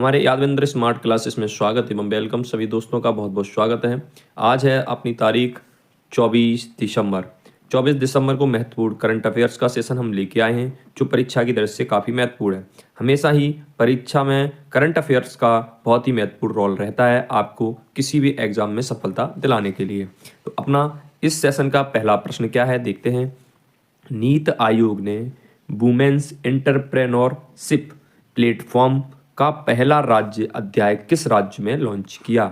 हमारे Yadavindra smart classes में स्वागत एवं वेलकम। सभी दोस्तों का बहुत बहुत स्वागत है। आज है अपनी तारीख 24 दिसंबर। 24 दिसंबर को महत्वपूर्ण करंट अफेयर्स का सेशन हम लेके आए हैं, जो परीक्षा की दृष्टि से काफ़ी महत्वपूर्ण है। हमेशा ही परीक्षा में करंट अफेयर्स का बहुत ही महत्वपूर्ण रोल रहता है आपको किसी भी एग्जाम में सफलता दिलाने के लिए। तो अपना इस सेशन का पहला प्रश्न क्या है, देखते हैं। नीति आयोग ने वुमेन्स एंटरप्रेन्योरशिप प्लेटफॉर्म का पहला राज्य अध्याय किस राज्य में लॉन्च किया?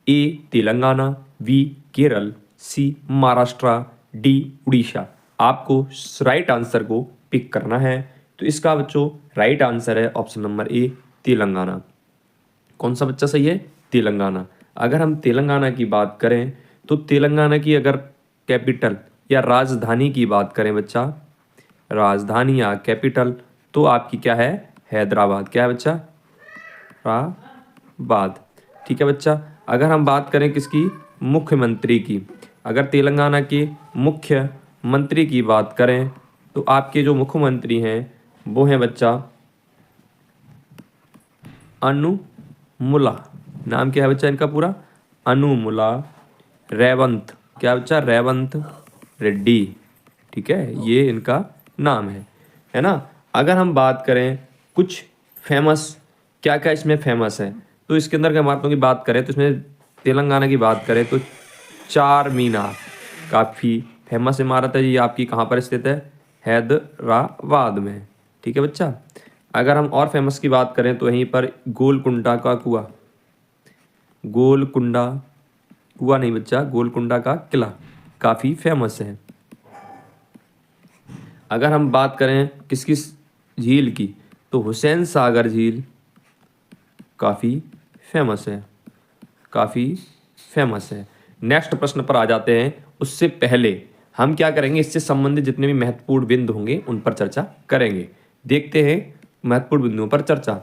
ए तेलंगाना, बी केरल, सी महाराष्ट्र, डी उड़ीसा। आपको राइट आंसर को पिक करना है। तो इसका बच्चों राइट आंसर है ऑप्शन नंबर ए तेलंगाना। कौन सा बच्चा सही है? तेलंगाना। अगर हम तेलंगाना की बात करें तो तेलंगाना की अगर कैपिटल या राजधानी की बात करें बच्चा, राजधानी या कैपिटल, तो आपकी क्या है? हैदराबाद। क्या है बच्चा? हैदराबाद। ठीक है बच्चा। अगर हम बात करें किसकी? मुख्यमंत्री की। अगर तेलंगाना के मुख्यमंत्री की बात करें तो आपके जो मुख्यमंत्री हैं वो हैं बच्चा अनुमुला। नाम क्या है बच्चा इनका पूरा? अनुमुला रेवंत। क्या बच्चा? रेवंत रेड्डी। ठीक है, ये इनका नाम है ना। अगर हम बात करें कुछ फेमस, क्या क्या इसमें फेमस है, तो इसके अंदर इमारतों की बात करें तो इसमें तेलंगाना की बात करें तो चार मीनार काफ़ी फेमस इमारत है। ये आपकी कहाँ पर स्थित है? हैदराबाद में। ठीक है बच्चा। अगर हम और फेमस की बात करें तो यहीं पर गोलकुंडा का कुआं, गोलकुंडा कुआं नहीं बच्चा, गोलकुंडा का किला काफ़ी फेमस है। अगर हम बात करें किसकी झील की तो हुसैन सागर झील काफ़ी फेमस है, काफ़ी फेमस है। नेक्स्ट प्रश्न पर आ जाते हैं। उससे पहले हम क्या करेंगे, इससे संबंधित जितने भी महत्वपूर्ण बिंदु होंगे उन पर चर्चा करेंगे। देखते हैं महत्वपूर्ण बिंदुओं पर चर्चा।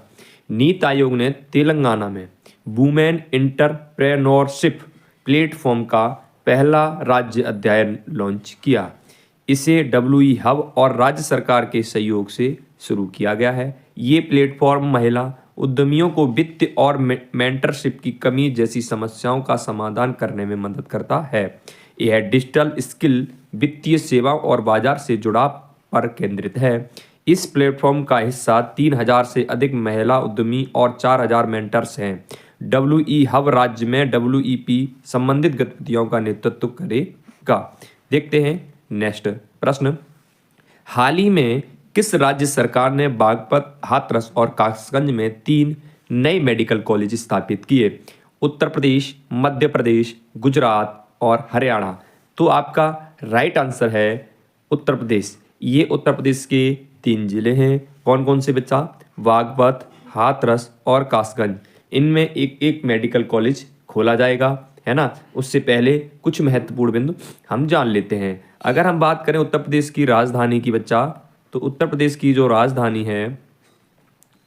नीति आयोग ने तेलंगाना में वुमेन एंटरप्रेन्योरशिप प्लेटफॉर्म का पहला राज्य अध्याय लॉन्च किया। इसे डब्ल्यूई हब और राज्य सरकार के सहयोग से शुरू किया गया है। ये प्लेटफॉर्म महिला उद्यमियों को वित्त और मेंटरशिप की कमी जैसी समस्याओं का समाधान करने में मदद करता है। यह डिजिटल स्किल, वित्तीय सेवा और बाजार से जुड़ाव पर केंद्रित है। इस प्लेटफॉर्म का हिस्सा 3,000 से अधिक महिला उद्यमी और 4,000 मेंटर्स हैं। डब्ल्यूई हब राज्य में डब्ल्यूईपी संबंधित गतिविधियों का नेतृत्व करेगा। देखते हैं नेक्स्ट प्रश्न। हाल ही में किस राज्य सरकार ने बागपत, हाथरस और कासगंज में 3 नए मेडिकल कॉलेज स्थापित किए? उत्तर प्रदेश, मध्य प्रदेश, गुजरात और हरियाणा। तो आपका राइट आंसर है उत्तर प्रदेश। ये उत्तर प्रदेश के 3 जिले हैं। कौन कौन से बच्चा? बागपत, हाथरस और कासगंज। इनमें एक एक मेडिकल कॉलेज खोला जाएगा, है ना। उससे पहले कुछ महत्वपूर्ण बिंदु हम जान लेते हैं। अगर हम बात करें उत्तर प्रदेश की राजधानी की बच्चा, तो उत्तर प्रदेश की जो राजधानी है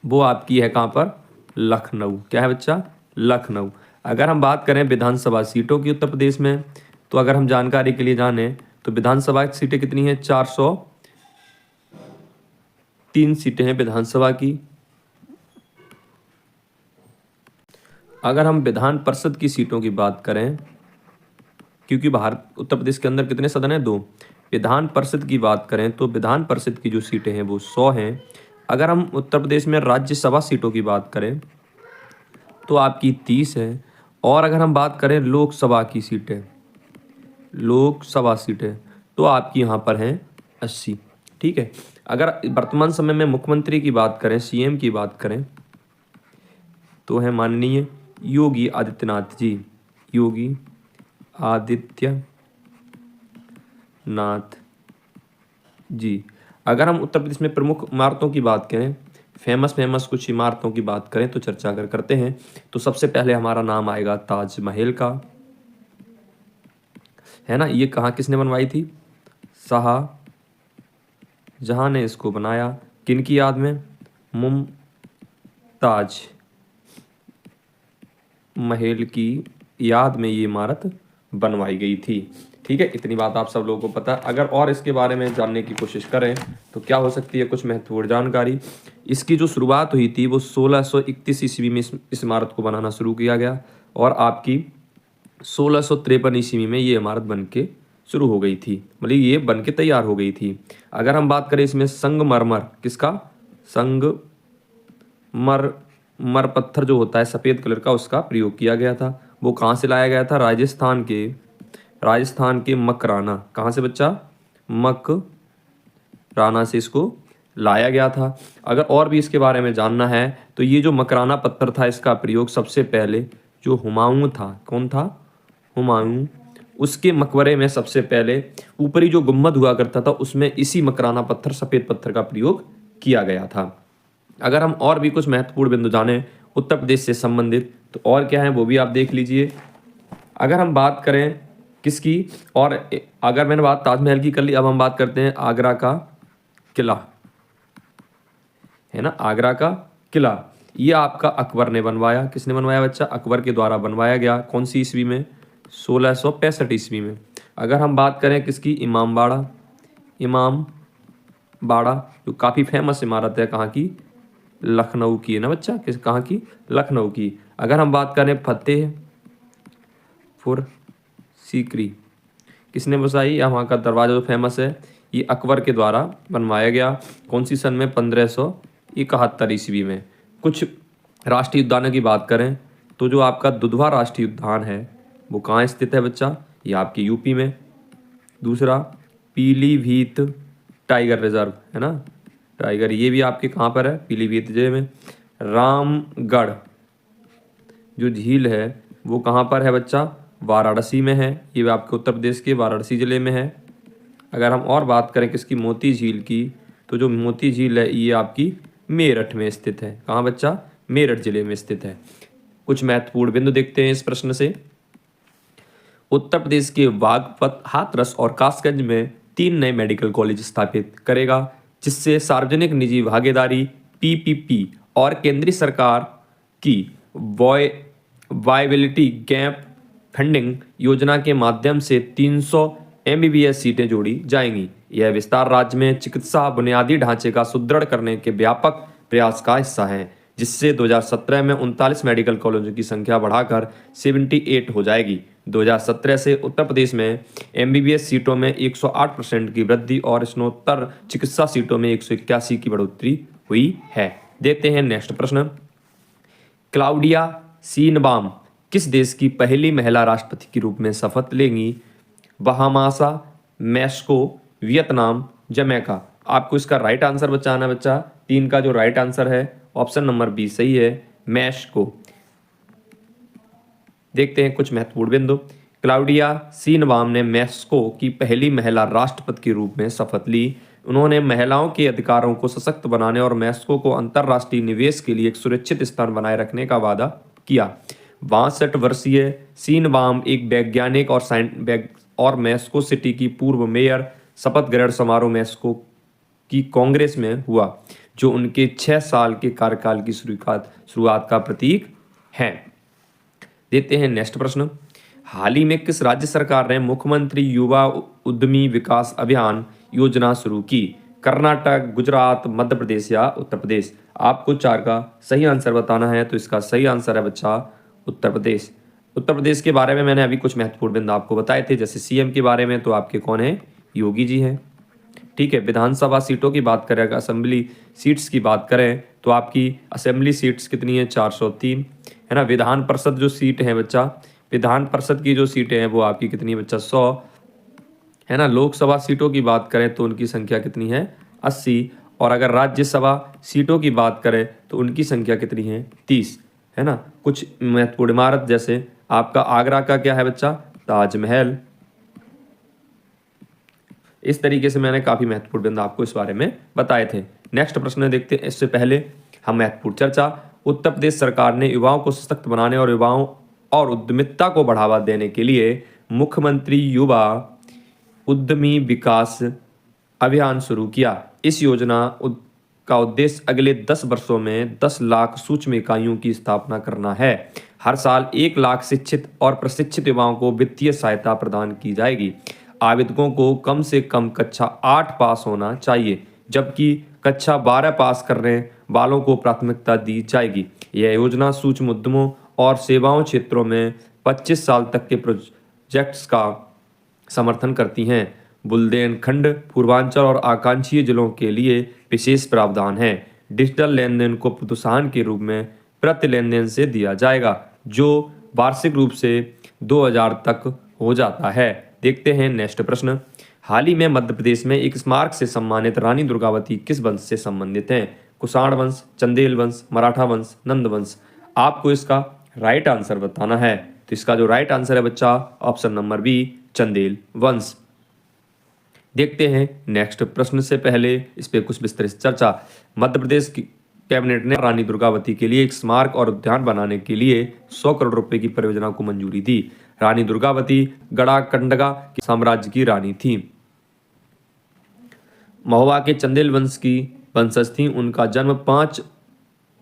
वो आपकी है कहाँ पर? लखनऊ। क्या है बच्चा? लखनऊ। अगर हम बात करें विधानसभा सीटों की उत्तर प्रदेश में, तो अगर हम जानकारी के लिए जाने तो विधानसभा की सीटें कितनी हैं? 403 सीटें हैं विधानसभा की। अगर हम विधान परिषद की सीटों की बात करें, क्योंकि भारत उत्तर प्रदेश के अंदर कितने सदन हैं? 2। विधान परिषद की बात करें तो विधान परिषद की जो सीटें हैं वो 100 हैं। अगर हम उत्तर प्रदेश में राज्यसभा सीटों की बात करें तो आपकी 30 है। और अगर हम बात करें लोकसभा की सीटें, लोकसभा सीटें, तो आपकी यहाँ पर हैं 80। ठीक है। अगर वर्तमान समय में मुख्यमंत्री की बात करें, सीएम की बात करें, तो है माननीय योगी आदित्यनाथ जी। योगी आदित्यनाथ जी। अगर हम उत्तर प्रदेश में प्रमुख इमारतों की बात करें, फेमस कुछ इमारतों की बात करें तो चर्चा अगर करते हैं तो सबसे पहले हमारा नाम आएगा ताजमहल का, है ना। ये कहाँ किसने बनवाई थी? शाहजहां ने इसको बनाया। किन की याद में? मुमताज महल की याद में ये इमारत बनवाई गई थी। ठीक है, इतनी बात आप सब लोगों को पता है। अगर और इसके बारे में जानने की कोशिश करें तो क्या हो सकती है कुछ महत्वपूर्ण जानकारी। इसकी जो शुरुआत हुई थी वो 1631 ईस्वी में इस इमारत को बनाना शुरू किया गया और आपकी 1653 ईस्वी में ये इमारत बन के शुरू हो गई थी, मतलब ये बन के तैयार हो गई थी। अगर हम बात करें इसमें संगमरमर, किसका, संगमर पत्थर जो होता है सफ़ेद कलर का, उसका प्रयोग किया गया था। वो कहाँ से लाया गया था, राजस्थान के मकराना, कहाँ से बच्चा, मकराना से इसको लाया गया था। अगर और भी इसके बारे में जानना है तो ये जो मकराना पत्थर था इसका प्रयोग सबसे पहले जो हुमायूं था, कौन था, हुमायूं, उसके मकबरे में सबसे पहले ऊपरी जो गुम्बद हुआ करता था उसमें इसी मकराना पत्थर, सफ़ेद पत्थर का प्रयोग किया गया था। अगर हम और भी कुछ महत्वपूर्ण बिंदु जाने उत्तर प्रदेश से संबंधित तो और क्या है वो भी आप देख लीजिए। अगर हम बात करें किसकी, और अगर मैंने बात ताजमहल की कर ली, अब हम बात करते हैं आगरा का किला, है ना, आगरा का किला। ये आपका अकबर ने बनवाया, किसने बनवाया बच्चा, अकबर के द्वारा बनवाया गया। कौन सी ईस्वी में, 1665 ईस्वी में। अगर हम बात करें किसकी, इमामबाड़ा, इमामबाड़ा जो काफ़ी फेमस इमारत है, कहाँ की, लखनऊ की है ना बच्चा, किस, कहाँ की, लखनऊ की। अगर हम बात करें फतेहपुर सीकरी, किसने बसाई, या वहाँ का दरवाजा जो फेमस है, ये अकबर के द्वारा बनवाया गया। कौन सी सन में, 1571 ईस्वी में। कुछ राष्ट्रीय उद्यानों की बात करें तो जो आपका दुधवा राष्ट्रीय उद्यान है वो कहाँ स्थित है बच्चा, ये आपके यूपी में। दूसरा पीलीभीत टाइगर रिजर्व, है ना, टाइगर, ये भी आपके कहाँ पर है, पीलीभीत जिले में। रामगढ़ जो झील है वो कहाँ पर है बच्चा, वाराणसी में है, ये आपके उत्तर प्रदेश के वाराणसी जिले में है। अगर हम और बात करें किसकी, मोती झील की, तो जो मोती झील है ये आपकी मेरठ में स्थित है। कहाँ बच्चा, मेरठ जिले में स्थित है। कुछ महत्वपूर्ण बिंदु देखते हैं इस प्रश्न से। उत्तर प्रदेश के बागपत, हाथरस और कासगंज में 3 नए मेडिकल कॉलेज स्थापित करेगा, जिससे सार्वजनिक निजी भागीदारी पीपीपी और केंद्रीय सरकार की वायबिलिटी गैप फंडिंग योजना के माध्यम से 300 एमबीबीएस सीटें जोड़ी जाएंगी। यह विस्तार राज्य में चिकित्सा बुनियादी ढांचे का सुदृढ़ करने के व्यापक प्रयास का हिस्सा है, जिससे 2017 में 39 मेडिकल कॉलेजों की संख्या बढ़ाकर 78 हो जाएगी। 2017 से उत्तर प्रदेश में एमबीबीएस सीटों में 108% की वृद्धि और स्नातकोत्तर चिकित्सा सीटों में 181 की बढ़ोतरी हुई है। देखते हैं नेक्स्ट प्रश्न। क्लाउडिया शीनबाम किस देश की पहली महिला राष्ट्रपति के रूप में शपथ लेंगी, बहामासा, मैक्सिको, वियतनाम, जमैका। आपको इसका राइट आंसर बताना बच्चा, 3 का जो राइट आंसर है ऑप्शन नंबर बी सही है, मैक्सिको। देखते हैं कुछ महत्वपूर्ण बिंदु। क्लाउडिया शीनबाम ने मैक्सिको की पहली महिला राष्ट्रपति के रूप में शपथ ली। उन्होंने महिलाओं के अधिकारों को सशक्त बनाने और मैक्सिको को अंतर्राष्ट्रीय निवेश के लिए एक सुरक्षित स्थान बनाए रखने का वादा किया। 62 वर्षीय शीनबाम एक वैज्ञानिक और मैक्सिको सिटी की पूर्व मेयर। शपथ ग्रहण समारोह मैक्सिको की कांग्रेस में हुआ, जो उनके 6 साल के कार्यकाल की शुरुआत का प्रतीक है। देते हैं नेक्स्ट प्रश्न। हाल ही में किस राज्य सरकार ने मुख्यमंत्री युवा उद्यमी विकास अभियान योजना शुरू की, कर्नाटक, गुजरात, मध्य प्रदेश या उत्तर प्रदेश। आपको 4 का सही आंसर बताना है, तो इसका सही आंसर है बच्चा उत्तर प्रदेश। उत्तर प्रदेश के बारे में मैंने अभी कुछ महत्वपूर्ण बिंदु आपको बताए थे, जैसे सीएम के बारे में तो आपके कौन है, योगी जी हैं। ठीक है, विधानसभा सीटों की बात करें, असेंबली सीट्स की बात करें तो आपकी असेंबली सीट्स कितनी है, 403, है ना। विधान परिषद जो सीट है बच्चा, विधान परिषद की जो सीटें हैं वो आपकी कितनी है बच्चा, 100, है ना। लोकसभा सीटों की बात करें तो उनकी संख्या कितनी है, 80, और अगर राज्यसभा सीटों की बात करें तो उनकी संख्या कितनी है, 30, है ना। कुछ महत्वपूर्ण इमारत जैसे आपका आगरा का क्या है बच्चा, ताजमहल। इस तरीके से मैंने काफी महत्वपूर्ण बिंदु आपको इस बारे में बताए थे। नेक्स्ट प्रश्न देखते हैं। इससे पहले हम महत्वपूर्ण चर्चा, उत्तर प्रदेश सरकार ने युवाओं को सशक्त बनाने और युवाओं और उद्यमिता को बढ़ावा देने के लिए मुख्यमंत्री युवा उद्यमी विकास अभियान शुरू किया। इस योजना का उद्देश्य अगले 10 वर्षों में 10 लाख सूक्ष्म इकाइयों की स्थापना करना है। हर साल 1 लाख शिक्षित और प्रशिक्षित युवाओं को वित्तीय सहायता प्रदान की जाएगी। आवेदकों को कम से कम कक्षा 8 पास होना चाहिए, जबकि कक्षा 12 पास करने वालों को प्राथमिकता दी जाएगी। यह योजना सूक्ष्म उद्यमों और सेवाओं क्षेत्रों में 25 साल तक के प्रोजेक्ट्स का समर्थन करती हैं। बुंदेलखंड, पूर्वांचल और आकांक्षी जिलों के लिए विशेष प्रावधान है। डिजिटल लेन देन को प्रोत्साहन के रूप में प्रति लेन देन से दिया जाएगा, जो वार्षिक रूप से 2000 तक हो जाता है। देखते हैं नेक्स्ट प्रश्न। हाल ही में मध्य प्रदेश में एक स्मारक से सम्मानित रानी दुर्गावती किस वंश से संबंधित हैं? कुषाण वंश, चंदेल वंश, मराठा वंश, नंद वंश। आपको इसका राइट आंसर बताना है। तो इसका जो राइट आंसर है बच्चा, ऑप्शन नंबर बी, चंदेल वंश। देखते हैं नेक्स्ट प्रश्न से पहले इस पे कुछ विस्तृत चर्चा। मध्य प्रदेश की कैबिनेट ने रानी दुर्गावती के लिए एक स्मारक और उद्यान बनाने के लिए 100 करोड़ रुपए की परियोजना को मंजूरी दी। रानी दुर्गावती गढ़ाकंडगा के साम्राज्य की रानी थी। महुआ के चंदेल वंश की वंशज थी। उनका जन्म 5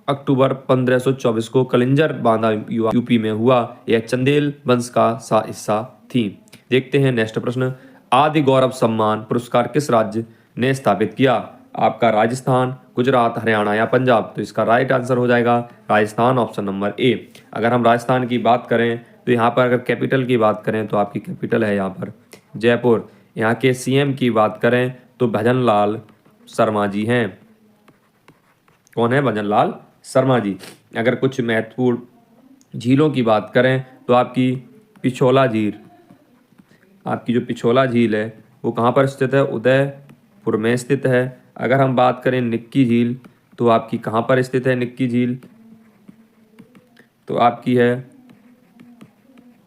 अक्टूबर 1524 को कलिंजर बांदा यूपी में हुआ। यह चंदेल वंश का हिस्सा थी। देखते हैं नेक्स्ट प्रश्न। आदि गौरव सम्मान पुरस्कार किस राज्य ने स्थापित किया? आपका राजस्थान, गुजरात, हरियाणा या पंजाब। तो इसका राइट आंसर हो जाएगा राजस्थान, ऑप्शन नंबर ए। अगर हम राजस्थान की बात करें तो यहाँ पर अगर कैपिटल की बात करें तो आपकी कैपिटल है यहाँ पर जयपुर। यहाँ के सीएम की बात करें तो भजनलाल शर्मा जी हैं। कौन है? भजनलाल शर्मा जी। अगर कुछ महत्वपूर्ण झीलों की बात करें तो आपकी पिछोला झील, आपकी जो पिछोला झील है वो कहाँ पर स्थित है? उदयपुर में स्थित है। अगर हम बात करें निक्की झील तो आपकी कहाँ पर स्थित है? निक्की झील तो आपकी है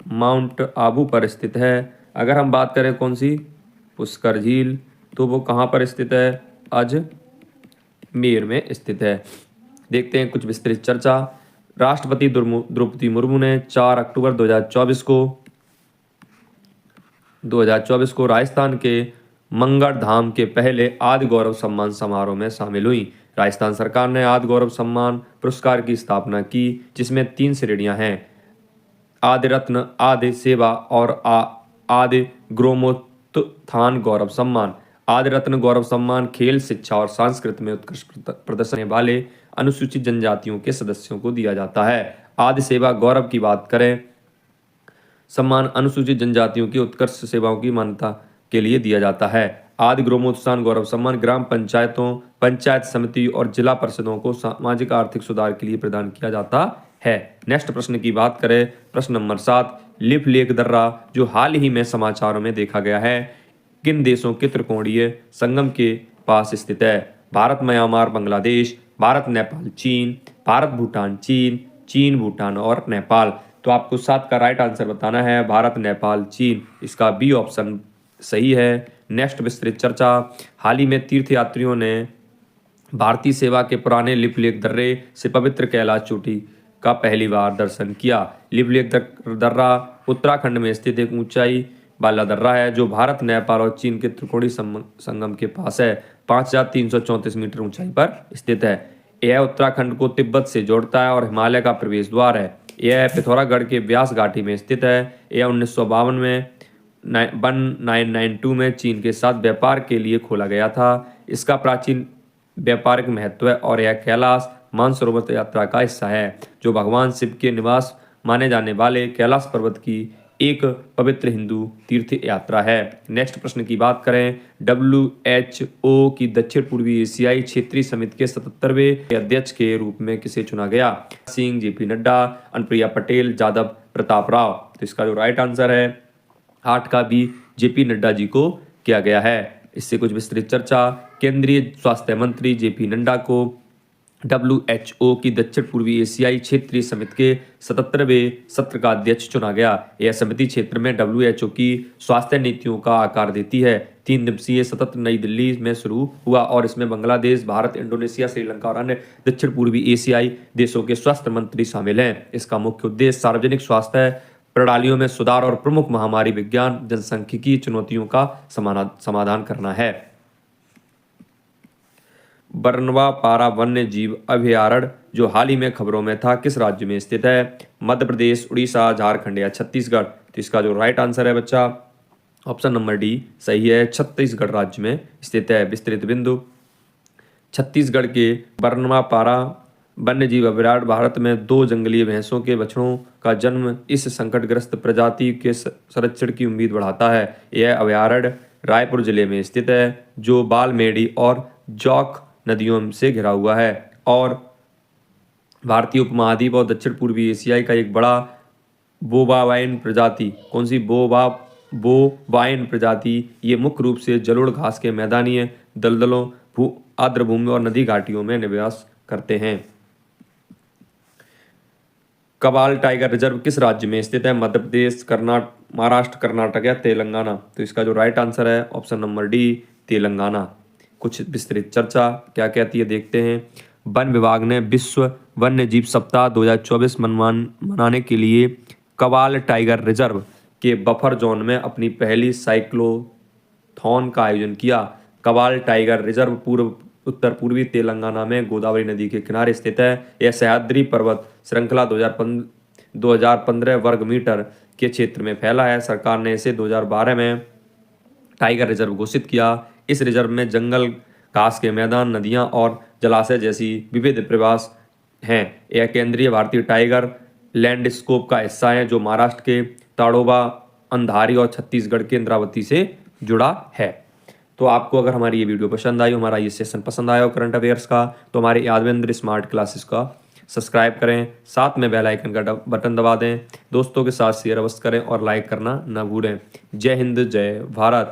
माउंट आबू पर स्थित है। अगर हम बात करें कौन सी? पुष्कर झील, तो वो कहाँ पर स्थित है? अजमेर में स्थित है। देखते हैं कुछ विस्तृत चर्चा। राष्ट्रपति द्रौपदी मुर्मू ने 4 अक्टूबर 2024 को राजस्थान के मंगल धाम के पहले आदि गौरव सम्मान समारोह में शामिल हुई। राजस्थान सरकार ने आदि गौरव सम्मान पुरस्कार की स्थापना की, जिसमें 3 श्रेणियां हैं: आदि रत्न, आदि सेवा और आदि ग्रामोत्थान गौरव सम्मान। आदि रत्न गौरव सम्मान खेल, शिक्षा और संस्कृति में उत्कृष्ट प्रदर्शन करने वाले अनुसूचित जनजातियों के सदस्यों को दिया जाता है। आदि सेवा गौरव की बात करें, सम्मान अनुसूचित जनजातियों की उत्कृष्ट सेवाओं की मान्यता के लिए दिया जाता है। आदि ग्रामोत्थान गौरव सम्मान ग्राम पंचायतों, पंचायत समिति और जिला परिषदों को सामाजिक आर्थिक सुधार के लिए प्रदान किया जाता है। नेक्स्ट प्रश्न की बात करें, प्रश्न नंबर 7। लिप लेक दर्रा जो हाल ही में समाचारों में देखा गया है, किन देशों के त्रिकोणीय संगम के पास स्थित है? भारत, म्यांमार, बांग्लादेश, भारत, नेपाल, चीन, भारत, भूटान, चीन, चीन, भूटान और नेपाल। तो आपको 7 का राइट आंसर बताना है, भारत, नेपाल, चीन। इसका बी ऑप्शन सही है। नेक्स्ट विस्तृत चर्चा। हाल ही में तीर्थयात्रियों ने भारतीय सेवा के पुराने लिप लेक दर्रे से पवित्र कैलाश चोटी का पहली बार दर्शन किया। लिप लेक दर्रा उत्तराखंड में स्थित एक ऊंचाई वाला दर्रा है जो भारत, नेपाल और चीन के त्रिकोणीय संगम के पास है। 5334 मीटर ऊंचाई पर स्थित है। यह उत्तराखंड को तिब्बत से जोड़ता है और हिमालय का प्रवेश द्वार है। यह पिथौरागढ़ के व्यास घाटी में स्थित है। यह 1952 में 1992 में चीन के साथ व्यापार के लिए खोला गया था। इसका प्राचीन व्यापारिक महत्व है और यह कैलाश मानसरोवर यात्रा का हिस्सा है, जो भगवान शिव के निवास माने जाने वाले कैलाश पर्वत की एक पवित्र हिंदू तीर्थ यात्रा है। नेक्स्ट प्रश्न की बात करें, WHO की दक्षिण पूर्वी एशियाई क्षेत्रीय समिति के 77वें अध्यक्ष के रूप में किसे चुना गया? सिंह, JP नड्डा, अनुप्रिया पटेल, यादव प्रताप राव। तो इसका जो राइट आंसर है 8 का बी, JP नड्डा जी को किया गया है। इससे कुछ विस्तृत चर्चा। केंद्रीय स्वास्थ्य मंत्री JP नड्डा को WHO की दक्षिण पूर्वी एशियाई क्षेत्रीय समिति के 77वें सत्र का अध्यक्ष चुना गया। यह समिति क्षेत्र में WHO की स्वास्थ्य नीतियों का आकार देती है। 3 दिवसीय सत्र नई दिल्ली में शुरू हुआ और इसमें बांग्लादेश, भारत, इंडोनेशिया, श्रीलंका और अन्य दक्षिण पूर्वी एशियाई देशों के स्वास्थ्य मंत्री शामिल हैं। इसका मुख्य उद्देश्य सार्वजनिक स्वास्थ्य प्रणालियों में सुधार और प्रमुख महामारी विज्ञान जनसांख्यिकी चुनौतियों का समाधान करना है। बरनवापारा वन्य जीव अभयारण्य जो हाल ही में खबरों में था किस राज्य में स्थित है? मध्य प्रदेश, उड़ीसा, झारखंड या छत्तीसगढ़? तो इसका जो राइट आंसर है बच्चा ऑप्शन नंबर डी सही है, छत्तीसगढ़ राज्य में स्थित है। विस्तृत बिंदु, छत्तीसगढ़ के बरनवापारा वन्य जीव अभयारण्य भारत में 2 जंगली भैंसों के बछड़ों का जन्म इस संकटग्रस्त प्रजाति के संरक्षण की उम्मीद बढ़ाता है। यह अभयारण्य रायपुर जिले में स्थित है जो बालमेड़ी और जौक नदियों से घिरा हुआ है और भारतीय उपमहाद्वीप और दक्षिण पूर्वी एशियाई का एक बड़ा बोवावाइन प्रजाति, कौन सी बोवाइन प्रजाति, ये मुख्य रूप से जलोढ़ घास के मैदानी दलदलों, आर्द्रभूमि और नदी घाटियों में निवास करते हैं। कबाल टाइगर रिजर्व किस राज्य में स्थित है? मध्य प्रदेश, महाराष्ट्र, कर्नाटक या तेलंगाना? तो इसका जो राइट आंसर है ऑप्शन नंबर डी तेलंगाना। कुछ विस्तृत चर्चा क्या कहती है देखते हैं। वन विभाग ने विश्व वन्य जीव सप्ताह 2024 मनाने के लिए कबाल टाइगर रिजर्व के बफर जोन में अपनी पहली साइक्लोथॉन का आयोजन किया। कबाल टाइगर रिजर्व उत्तर पूर्वी तेलंगाना में गोदावरी नदी के किनारे स्थित है। यह सह्याद्री पर्वत श्रृंखला 2015 वर्ग मीटर के क्षेत्र में फैला है। सरकार ने इसे 2012 में टाइगर रिजर्व घोषित किया। इस रिजर्व में जंगल, घास के मैदान, नदियां और जलाशय जैसी विविध प्रवास हैं। यह केंद्रीय भारतीय टाइगर लैंडस्केप का हिस्सा है जो महाराष्ट्र के ताड़ोबा, अंधारी और छत्तीसगढ़ के इंद्रावती से जुड़ा है। तो आपको अगर हमारी ये वीडियो पसंद आई, हमारा ये सेशन पसंद आया हो करंट अफेयर्स का, तो हमारे यादवेंद्र स्मार्ट क्लासेस का सब्सक्राइब करें, साथ में बेल आइकन का बटन दबा दें, दोस्तों के साथ शेयर अवश्य करें और लाइक करना न भूलें। जय हिंद, जय भारत।